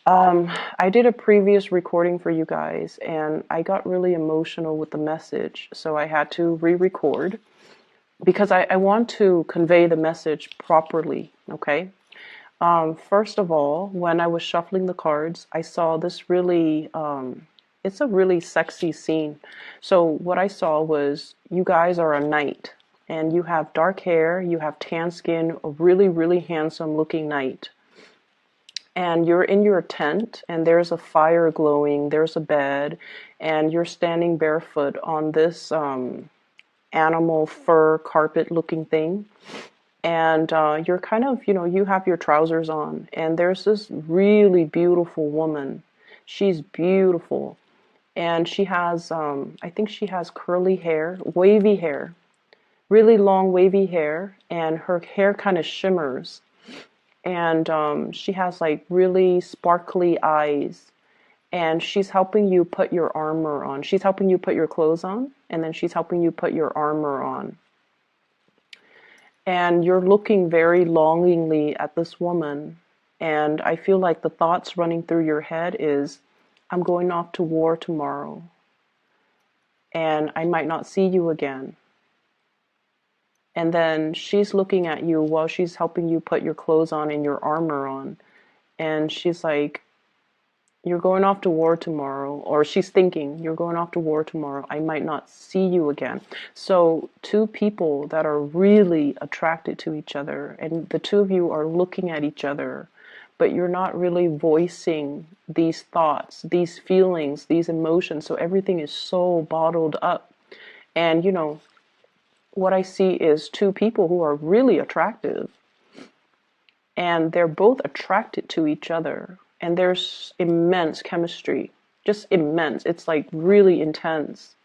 I did a previous recording for you guys and I got really emotional with the message, so I had to re-record because I want to convey the message properly, okay? First of all, when I was shuffling the cards, I saw this really, it's a really sexy scene. So what I saw was you guys are a knight and you have dark hair, you have tan skin, a really, really handsome looking knight. And you're in your tent and there's a fire glowing, there's a bed, and you're standing barefoot on this animal fur carpet looking thing. And you're kind of, you have your trousers on, and there's this really beautiful woman. She's beautiful. And she has, I think she has curly hair, wavy hair, really long wavy hair, and her hair kind of shimmers. And she has like really sparkly eyes. And she's helping you put your armor on. She's helping you put your clothes on, and then she's helping you put your armor on. And you're looking very longingly at this woman. And I feel like the thoughts running through your head is, I'm going off to war tomorrow. And I might not see you again. And then she's looking at you while she's helping you put your clothes on and your armor on. And she's like, you're going off to war tomorrow. Or she's thinking, you're going off to war tomorrow. I might not see you again. So two people that are really attracted to each other, and the two of you are looking at each other, but you're not really voicing these thoughts, these feelings, these emotions. So everything is so bottled up. And what I see is two people who are really attractive, and they're both attracted to each other, and there's immense chemistry, just immense. It's like really intense.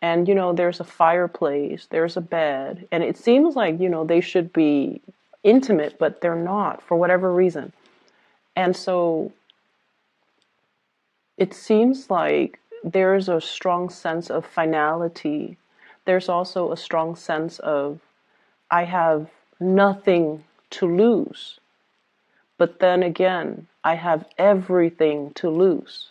And there's a fireplace, there's a bed, and it seems like they should be intimate, but they're not for whatever reason. And so it seems like there's a strong sense of finality. There's also a strong sense of, I have nothing to lose. But then again, I have everything to lose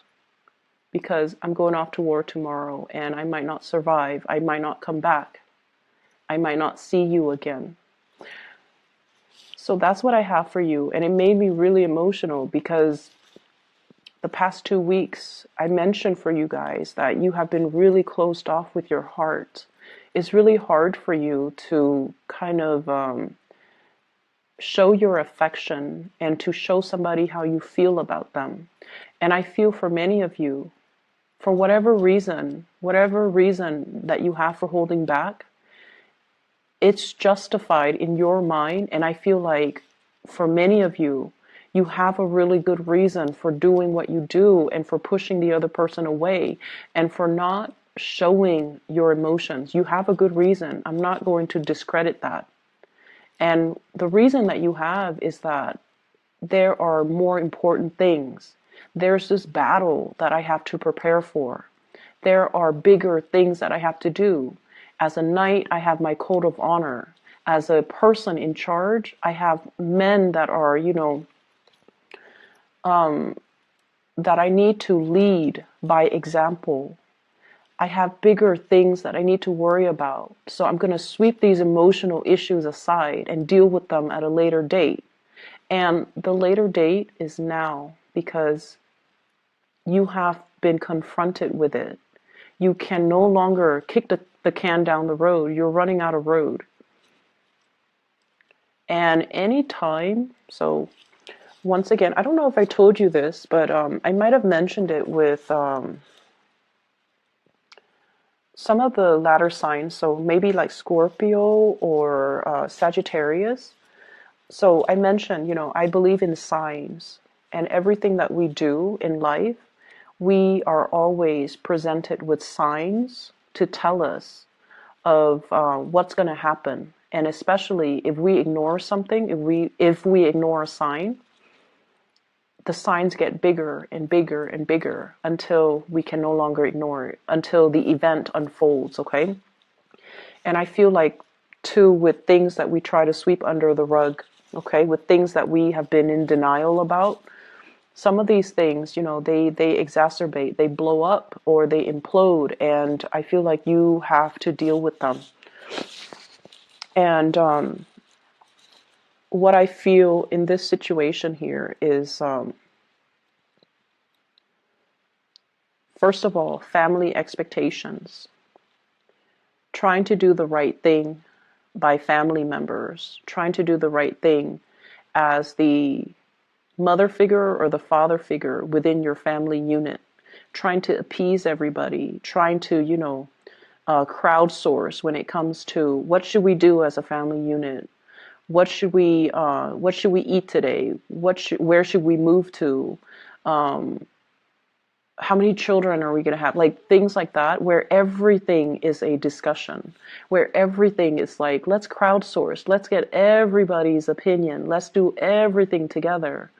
because I'm going off to war tomorrow and I might not survive. I might not come back. I might not see you again. So that's what I have for you. And it made me really emotional because the past 2 weeks, I mentioned for you guys that you have been really closed off with your heart. It's really hard for you to kind of show your affection and to show somebody how you feel about them. And I feel for many of you, for whatever reason that you have for holding back, it's justified in your mind. And I feel like for many of you, you have a really good reason for doing what you do and for pushing the other person away and for not showing your emotions. You have a good reason. I'm not going to discredit that. And the reason that you have is that there are more important things. There's this battle that I have to prepare for. There are bigger things that I have to do. As a knight, I have my code of honor. As a person in charge, I have men that are, that I need to lead by example. I have bigger things that I need to worry about. So I'm going to sweep these emotional issues aside and deal with them at a later date. And the later date is now because you have been confronted with it. You can no longer kick the can down the road. You're running out of road. And any time, so once again, I don't know if I told you this, but I might have mentioned it with some of the latter signs, so maybe like Scorpio or Sagittarius. So I mentioned, I believe in signs, and everything that we do in life, we are always presented with signs to tell us of what's going to happen. And especially if we ignore something, if we ignore a sign, the signs get bigger and bigger and bigger until we can no longer ignore it, until the event unfolds, okay? And I feel like, too, with things that we try to sweep under the rug, okay, with things that we have been in denial about. Some of these things, they exacerbate, they blow up or they implode, and I feel like you have to deal with them. And what I feel in this situation here is, first of all, family expectations. Trying to do the right thing by family members, trying to do the right thing as the mother figure or the father figure within your family unit, trying to appease everybody, trying to, crowdsource when it comes to what should we do as a family unit, what should we eat today, where should we move to, how many children are we going to have, like things like that, where everything is a discussion, where everything is like, let's crowdsource, let's get everybody's opinion, let's do everything together.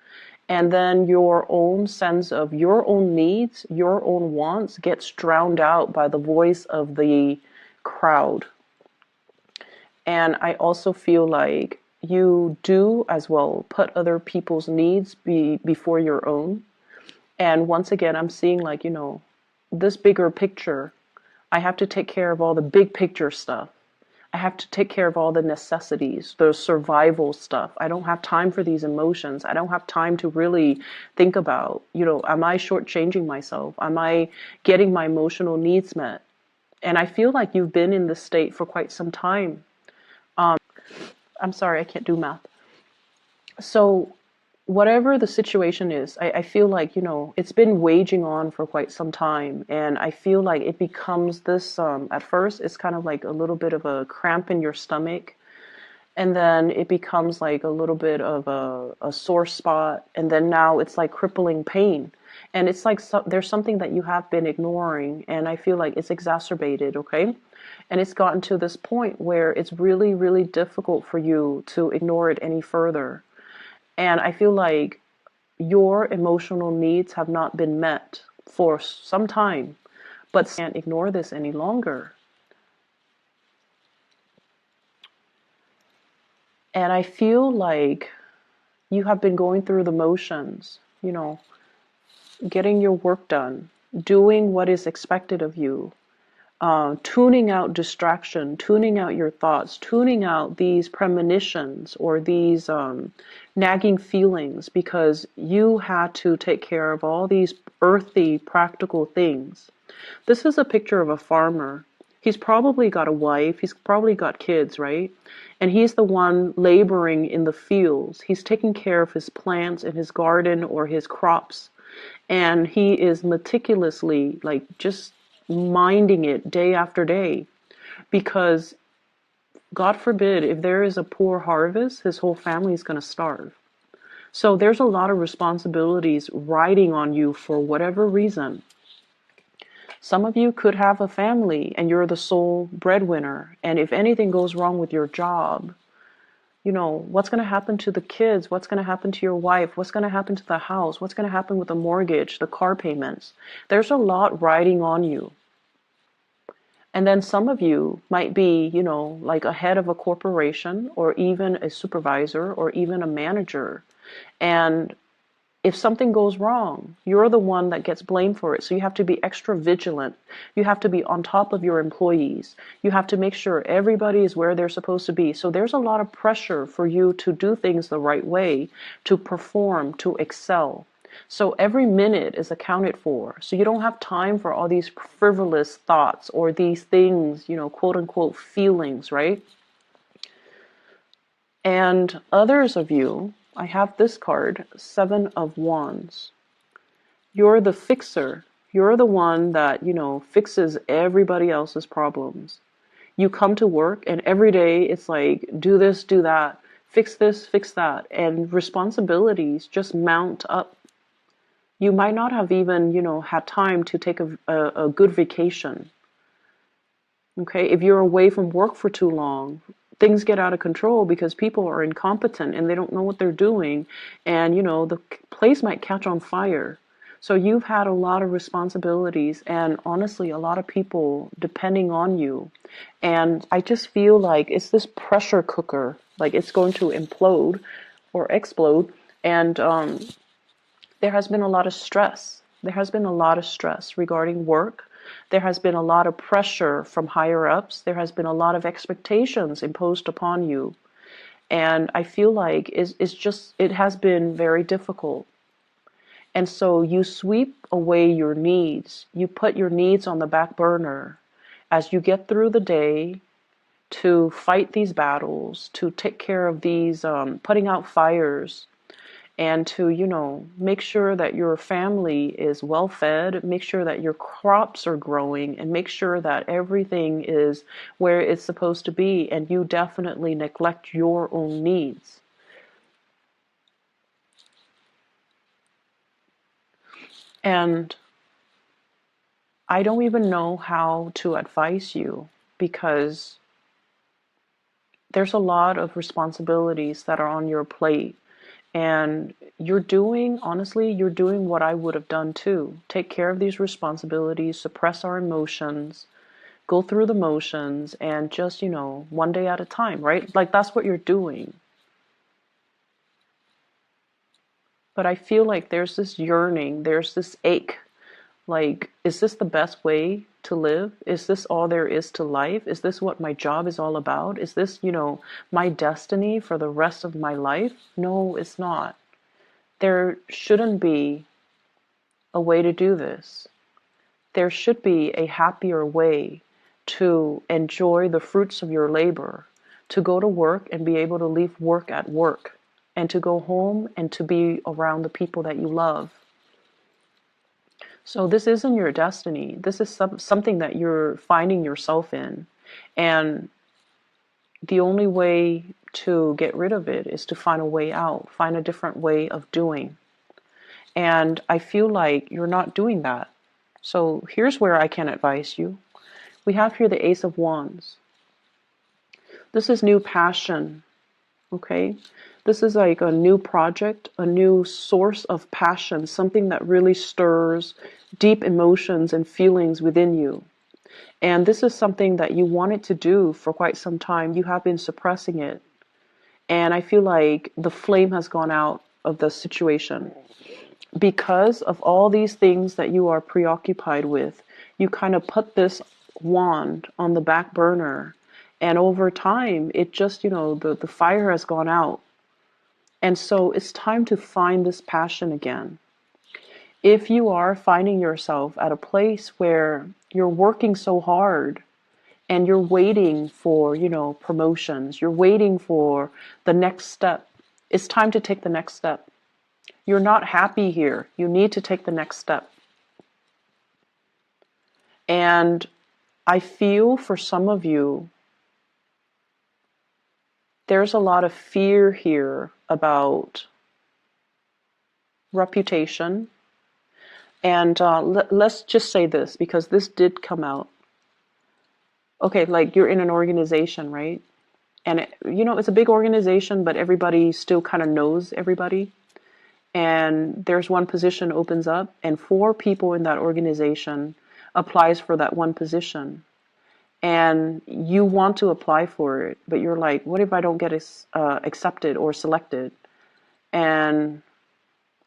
And then your own sense of your own needs, your own wants gets drowned out by the voice of the crowd. And I also feel like you do as well put other people's needs before your own. And once again, I'm seeing like, this bigger picture. I have to take care of all the big picture stuff. I have to take care of all the necessities, the survival stuff. I don't have time for these emotions. I don't have time to really think about, am I shortchanging myself? Am I getting my emotional needs met? And I feel like you've been in this state for quite some time. I'm sorry, I can't do math. So whatever the situation is, I feel like, it's been waging on for quite some time. And I feel like it becomes this, at first, it's kind of like a little bit of a cramp in your stomach. And then it becomes like a little bit of a sore spot. And then now it's like crippling pain. And it's like there's something that you have been ignoring. And I feel like it's exacerbated, okay? And it's gotten to this point where it's really, really difficult for you to ignore it any further. And I feel like your emotional needs have not been met for some time, but can't ignore this any longer. And I feel like you have been going through the motions, getting your work done, doing what is expected of you, tuning out distraction, tuning out your thoughts, tuning out these premonitions or these nagging feelings, because you had to take care of all these earthy, practical things. This is a picture of a farmer. He's probably got a wife, he's probably got kids, right? And he's the one laboring in the fields. He's taking care of his plants in his garden or his crops. And he is meticulously, like, just minding it day after day, because God forbid, if there is a poor harvest, his whole family is going to starve. So there's a lot of responsibilities riding on you for whatever reason. Some of you could have a family and you're the sole breadwinner. And if anything goes wrong with your job, what's going to happen to the kids? What's going to happen to your wife? What's going to happen to the house? What's going to happen with the mortgage, the car payments? There's a lot riding on you. And then some of you might be, like a head of a corporation or even a supervisor or even a manager. And if something goes wrong, you're the one that gets blamed for it. So you have to be extra vigilant. You have to be on top of your employees. You have to make sure everybody is where they're supposed to be. So there's a lot of pressure for you to do things the right way, to perform, to excel. So every minute is accounted for. So you don't have time for all these frivolous thoughts or these things, quote unquote feelings, right? And others of you, I have this card, 7 of Wands. You're the fixer. You're the one that, fixes everybody else's problems. You come to work and every day it's like, do this, do that, fix this, fix that. And responsibilities just mount up. You might not have even, had time to take a good vacation. Okay, if you're away from work for too long, things get out of control because people are incompetent and they don't know what they're doing. And, the place might catch on fire. So you've had a lot of responsibilities and honestly, a lot of people depending on you. And I just feel like it's this pressure cooker, like it's going to implode or explode. And there has been a lot of stress. There has been a lot of stress regarding work. There has been a lot of pressure from higher ups. There has been a lot of expectations imposed upon you. And I feel like it has been very difficult. And so you sweep away your needs. You put your needs on the back burner as you get through the day to fight these battles, to take care of these, putting out fires, and to, make sure that your family is well fed, make sure that your crops are growing, and make sure that everything is where it's supposed to be, and you definitely neglect your own needs. And I don't even know how to advise you because there's a lot of responsibilities that are on your plate. And honestly, you're doing what I would have done too. Take care of these responsibilities, suppress our emotions, go through the motions, and just, one day at a time, right? Like that's what you're doing. But I feel like there's this yearning, there's this ache. Like, is this the best way to live? Is this all there is to life? Is this what my job is all about? Is this, my destiny for the rest of my life? No, it's not. There shouldn't be a way to do this. There should be a happier way to enjoy the fruits of your labor, to go to work and be able to leave work at work, and to go home and to be around the people that you love. So this isn't your destiny. This is something that you're finding yourself in. And the only way to get rid of it is to find a way out, find a different way of doing. And I feel like you're not doing that. So here's where I can advise you. We have here the Ace of Wands. This is new passion, okay? This is like a new project, a new source of passion, something that really stirs deep emotions and feelings within you. And this is something that you wanted to do for quite some time. You have been suppressing it. And I feel like the flame has gone out of the situation. Because of all these things that you are preoccupied with, you kind of put this wand on the back burner. And over time, it just, the fire has gone out. And so it's time to find this passion again. If you are finding yourself at a place where you're working so hard and you're waiting for, promotions, you're waiting for the next step, it's time to take the next step. You're not happy here. You need to take the next step. And I feel for some of you, there's a lot of fear here about reputation. And let's just say this, because this did come out. Okay, like you're in an organization, right? And it's a big organization, but everybody still kind of knows everybody. And there's one position opens up, and 4 people in that organization applies for that one position. And you want to apply for it, but you're like, what if I don't get accepted or selected? And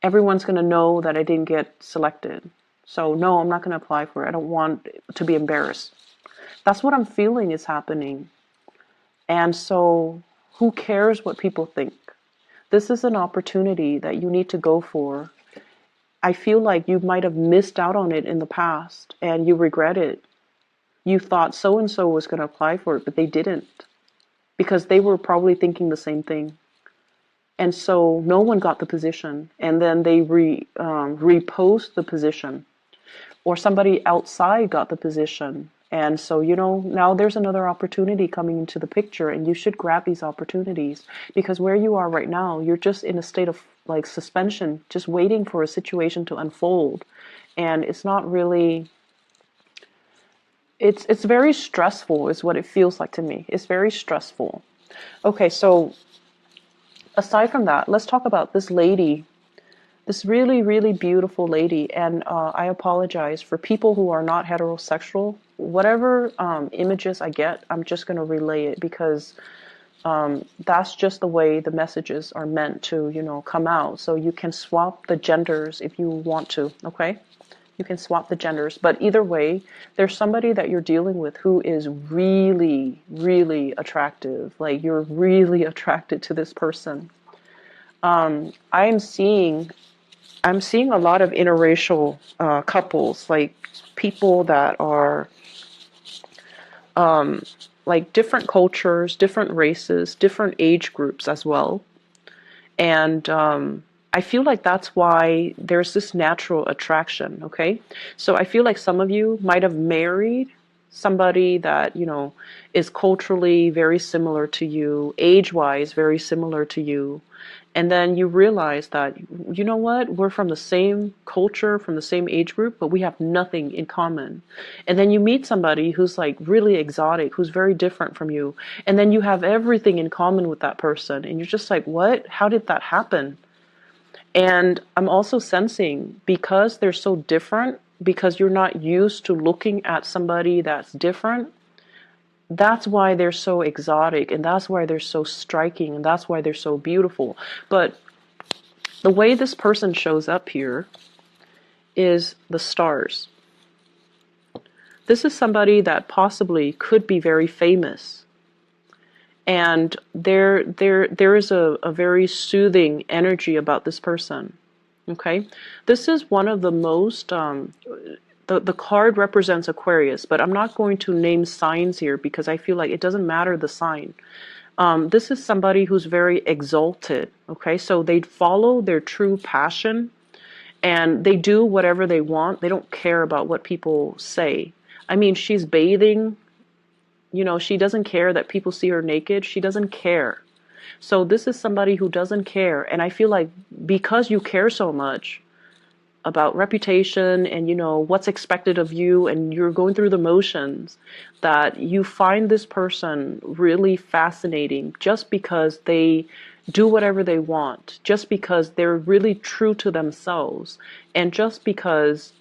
everyone's going to know that I didn't get selected. So no, I'm not going to apply for it. I don't want to be embarrassed. That's what I'm feeling is happening. And so who cares what people think? This is an opportunity that you need to go for. I feel like you might have missed out on it in the past and you regret it. You thought so-and-so was going to apply for it, but they didn't because they were probably thinking the same thing. And so no one got the position, and then they repost the position, or somebody outside got the position. And so, now there's another opportunity coming into the picture, and you should grab these opportunities, because where you are right now, you're just in a state of like suspension, just waiting for a situation to unfold. And it's not really, it's very stressful is what it feels like to me. It's very stressful. Okay, so aside from that, let's talk about this lady, this really, really beautiful lady. And I apologize for people who are not heterosexual. Whatever images I get, I'm just going to relay it because That's just the way the messages are meant to, come out. So you can swap the genders if you want to, okay? You can swap the genders. But either way, there's somebody that you're dealing with who is really, really attractive. Like, you're really attracted to this person. I'm seeing a lot of interracial couples, like people that are like different cultures, different races, different age groups as well. And I feel like that's why there's this natural attraction, okay? So I feel like some of you might have married somebody that, is culturally very similar to you, age-wise very similar to you. And then you realize that, you know what, we're from the same culture, from the same age group, but we have nothing in common. And then you meet somebody who's like really exotic, who's very different from you. And then you have everything in common with that person. And you're just like, what? How did that happen? And I'm also sensing, because they're so different, because you're not used to looking at somebody that's different, that's why they're so exotic, and that's why they're so striking, and that's why they're so beautiful. But the way this person shows up here is the stars. This is somebody that possibly could be very famous. And there is a very soothing energy about this person. Okay? This is one of the most the card represents Aquarius, but I'm not going to name signs here because I feel like it doesn't matter the sign. This is somebody who's very exalted, okay? So they follow their true passion and they do whatever they want. They don't care about what people say. I mean, she's bathing, she doesn't care that people see her naked. She doesn't care. So this is somebody who doesn't care. And I feel like because you care so much about reputation and what's expected of you, and you're going through the motions, that you find this person really fascinating just because they do whatever they want, just because they're really true to themselves, and just because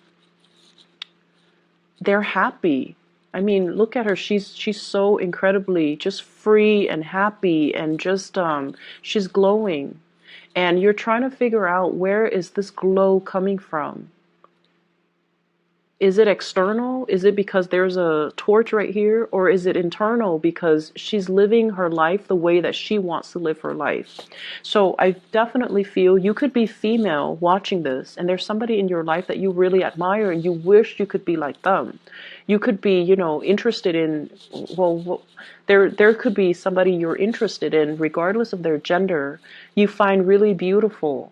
they're happy. I mean, look at her. She's so incredibly just free and happy, and just she's glowing. And you're trying to figure out, where is this glow coming from? Is it external? Is it because there's a torch right here? Or is it internal because she's living her life the way that she wants to live her life? So I definitely feel you could be female watching this, and there's somebody in your life that you really admire and you wish you could be like them. You could be, interested in, there could be somebody you're interested in, regardless of their gender, you find really beautiful.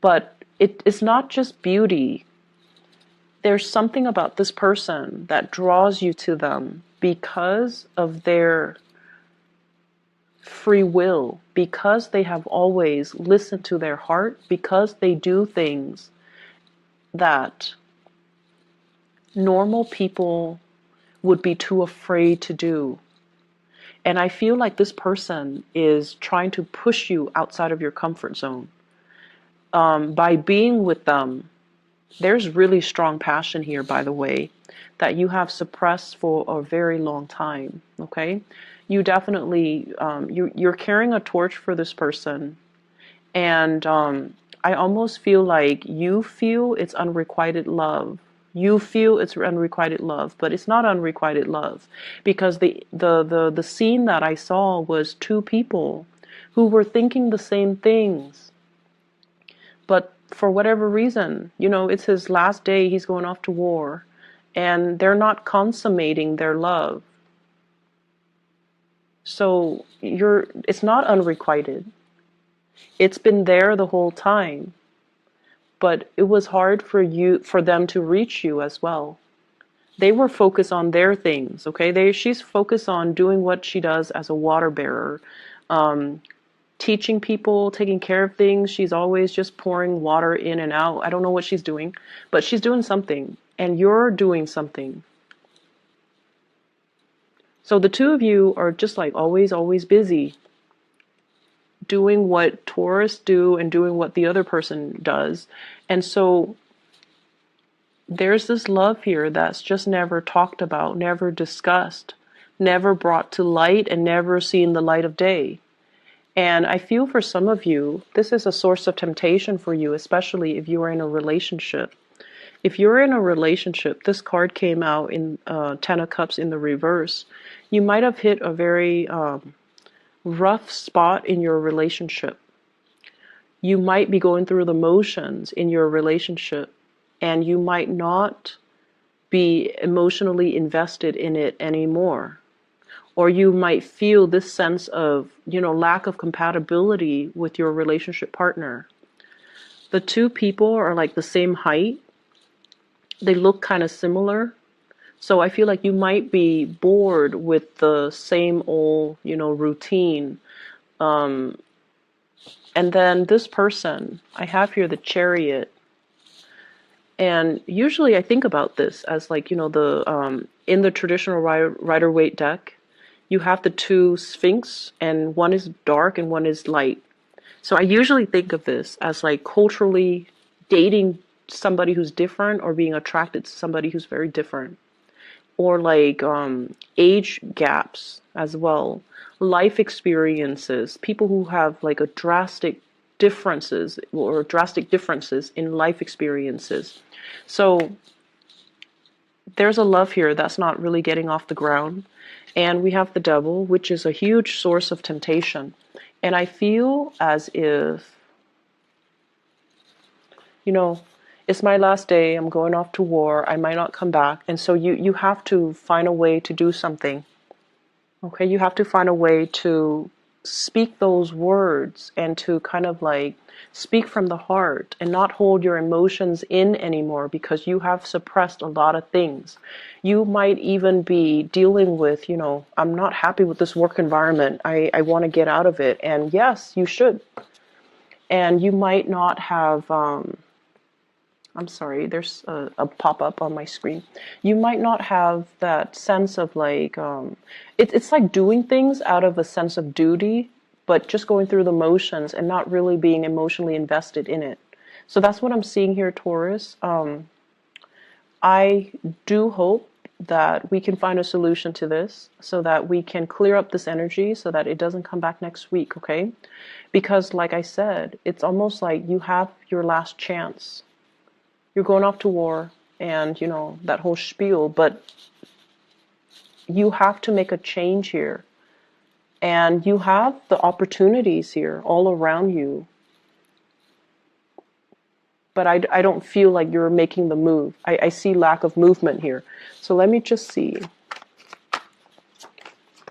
But it's not just beauty. There's something about this person that draws you to them because of their free will, because they have always listened to their heart, because they do things that normal people would be too afraid to do. And I feel like this person is trying to push you outside of your comfort zone. By being with them, there's really strong passion here, by the way, that you have suppressed for a very long time, okay? You definitely, you're carrying a torch for this person, and I almost feel like you feel it's unrequited love. You feel it's unrequited love, but it's not unrequited love, because the scene that I saw was two people who were thinking the same things, but for whatever reason, it's his last day, he's going off to war, and they're not consummating their love. So it's not unrequited. It's been there the whole time, but it was hard for them to reach you as well. They were focused on their things, okay? She's focused on doing what she does as a water bearer, teaching people, taking care of things. She's always just pouring water in and out. I don't know what she's doing, but she's doing something, and you're doing something. So the two of you are just like always busy doing what Taurus do and doing what the other person does. And so there's this love here that's just never talked about, never discussed, never brought to light and never seen the light of day. And I feel for some of you, this is a source of temptation for you, especially if you are in a relationship. If you're in a relationship, this card came out in Ten of Cups in the reverse. You might have hit a very rough spot in your relationship. You might be going through the motions in your relationship, and you might not be emotionally invested in it anymore. Or you might feel this sense of, lack of compatibility with your relationship partner. The two people are like the same height. They look kind of similar. So I feel like you might be bored with the same old, routine. And then this person, I have here the Chariot. And usually I think about this as like, in the traditional Rider-Waite deck, you have the two Sphinx, and one is dark and one is light. So I usually think of this as like culturally dating somebody who's different, or being attracted to somebody who's very different. Or like age gaps as well, life experiences, people who have like a drastic differences in life experiences. So there's a love here that's not really getting off the ground. And we have the Devil, which is a huge source of temptation. And I feel as if, it's my last day, I'm going off to war, I might not come back. And so you have to find a way to do something. Okay, you have to find a way to speak those words and to kind of like speak from the heart and not hold your emotions in anymore, because you have suppressed a lot of things. You might even be dealing with, I'm not happy with this work environment. I want to get out of it. And yes, you should. And you might not have, I'm sorry, there's a pop-up on my screen. You might not have that sense of like, it's like doing things out of a sense of duty, but just going through the motions and not really being emotionally invested in it. So that's what I'm seeing here, Taurus. I do hope that we can find a solution to this so that we can clear up this energy so that it doesn't come back next week, okay? Because like I said, it's almost like you have your last chance. You're going off to war and, that whole spiel, but you have to make a change here. And you have the opportunities here all around you. But I don't feel like you're making the move. I see lack of movement here. So let me just see.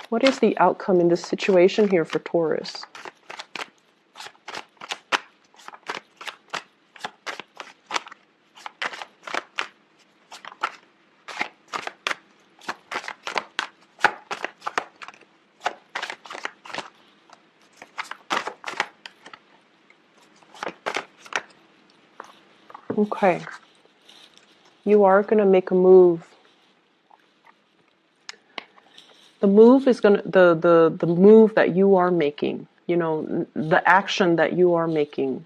What is the outcome in this situation here for Taurus? Okay, you are going to make a move. The move is going to, the move that you are making, the action that you are making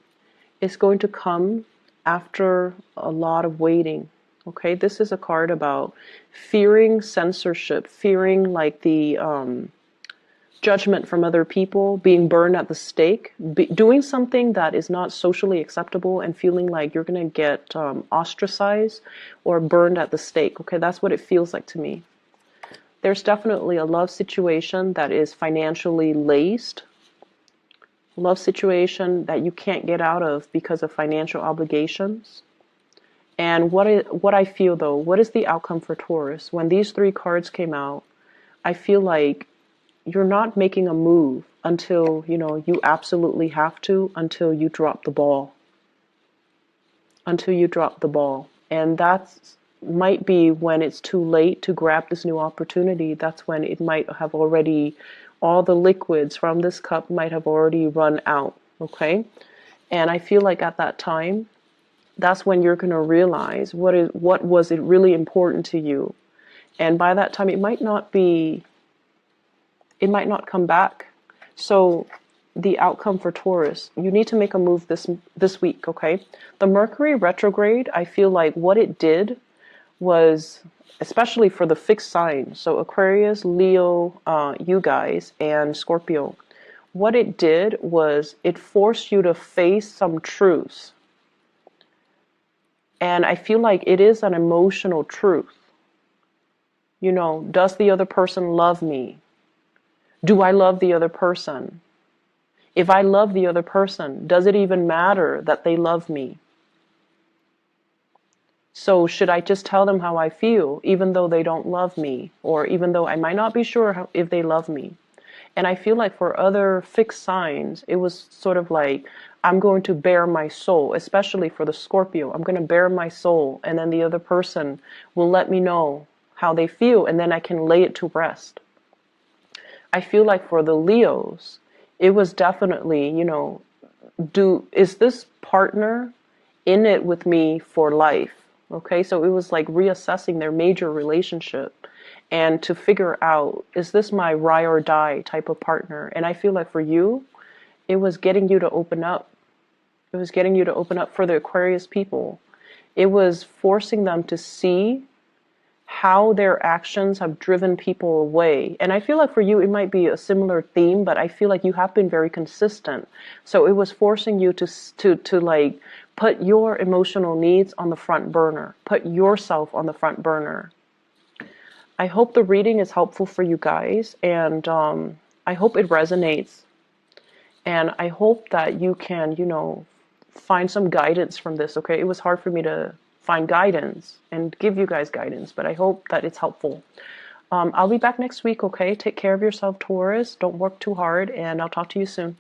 is going to come after a lot of waiting. Okay, this is a card about fearing censorship, fearing like the judgment from other people, being burned at the stake, doing something that is not socially acceptable and feeling like you're going to get ostracized or burned at the stake. Okay, that's what it feels like to me. There's definitely a love situation that is financially laced. Love situation that you can't get out of because of financial obligations. And what I feel though, what is the outcome for Taurus? When these three cards came out, I feel like you're not making a move until, you absolutely have to, until you drop the ball. Until you drop the ball. And that's might be when it's too late to grab this new opportunity. That's when it might have already, all the liquids from this cup might have already run out, okay? And I feel like at that time, that's when you're going to realize what was it really important to you. And by that time, it might not come back. So the outcome for Taurus, you need to make a move this week, okay? The Mercury retrograde, I feel like what it did was, especially for the fixed sign, so Aquarius, Leo, you guys, and Scorpio, what it did was it forced you to face some truths. And I feel like it is an emotional truth. You know, does the other person love me? Do I love the other person? If I love the other person, does it even matter that they love me? So should I just tell them how I feel, even though they don't love me, or even though I might not be sure if they love me? And I feel like for other fixed signs, it was sort of like, I'm going to bare my soul, especially for the Scorpio. I'm going to bare my soul, and then the other person will let me know how they feel, and then I can lay it to rest. I feel like for the Leos, it was definitely, you know, is this partner in it with me for life? Okay, so it was like reassessing their major relationship and to figure out, is this my ride or die type of partner? And I feel like for you, it was getting you to open up. It was getting you to open up for the Aquarius people. It was forcing them to see how their actions have driven people away. And I feel like for you, it might be a similar theme, but I feel like you have been very consistent. So it was forcing you to like put your emotional needs on the front burner, put yourself on the front burner. I hope the reading is helpful for you guys, and I hope it resonates. And I hope that you can, you know, find some guidance from this, okay? It was hard for me to find guidance and give you guys guidance, but I hope that it's helpful. I'll be back next week, okay? Take care of yourself, Taurus. Don't work too hard, and I'll talk to you soon.